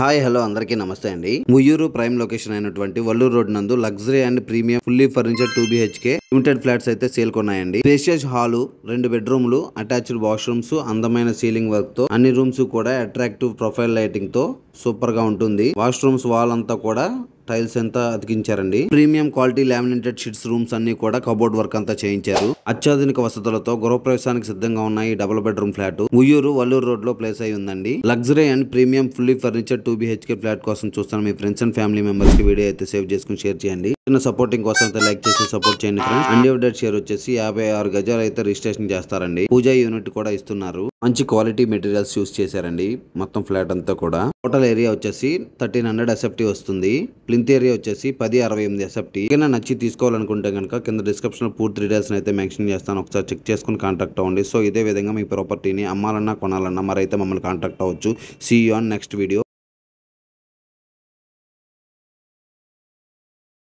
Hi hello అందరికీ నమస్తే అండి. ముయ్యూరు ప్రైమ్ లొకేషన్ అయినటువంటి వల్లూరు రోడ్ నందు luxury and premium fully furniture 2 BHK limited flats అయితే సేల్ కొన్నాయండి. స్పేషియస్ హాల్, 2 బెడ్రూమ్లు, అటాచ్డ్ వాష్రూమ్స్, అందమైన సీలింగ్ వర్క్ తో అన్ని రూమ్స్ కూడా అట్రాక్టివ్ ప్రొఫైల్ లైటింగ్ తో సూపర్ గా ఉంటుంది. వాష్రూమ్స్ వాల్ అంతా కూడా టైల్స్ అంతా అతికించారండి. Premium quality laminated sheets rooms అన్ని కూడా కబోర్డ్ వర్క్ అంతా చేయించారు. అత్యాధునిక వసతులతో గృహప్రవేశానికి సిద్ధంగా ఉన్నాయి. Double bedroom flat Muyyuru Valluru road లో ప్లేస్ అయి ఉందండి. Luxury and premium fully furniture 2 BHK flat కోసం చూస్తున్న మీ ఫ్రెండ్స్ అండ్ ఫ్యామిలీ మెంబర్స్ కి వీడియో అయితే సేవ్ చేసుకుని షేర్ చేయండి. చిన్న సపోర్టింగ్ కోసం అయితే లైక్ చేసి సపోర్ట్ చేయండి ఫ్రెండ్స్. అన్డివైడెడ్ షేర్ వచ్చేసి 56 గజాలు అయితే రిజిస్ట్రేషన్ చేస్తారండి. పూజా యూనిట్ కూడా ఇస్తున్నారు. మంచి క్వాలిటీ మెటీరియల్స్ యూస్ చేశారండి. మొత్తం ఫ్లాట్ అంతా కూడా టోటల్ ఏరియా వచ్చేసి 1300 SFT వస్తుంది. ప్లింత్ ఏరియా వచ్చేసి 1068 SFT. నచ్చి తీసుకోవాలనుకుంటే కనుక కింద డిస్క్రిప్షన్ లో పూర్తి డీటెయిల్స్ అయితే మెన్షన్ చేస్తాను. ఒకసారి చెక్ చేసుకుని కాంటాక్ట్ అవ్వండి. సో ఇదే విధంగా మీ ప్రాపర్టీని అమ్మాలన్నా కొనాలన్నా మరైతే మమ్మల్ని కాంటాక్ట్ అవ్వచ్చు. See you on next video.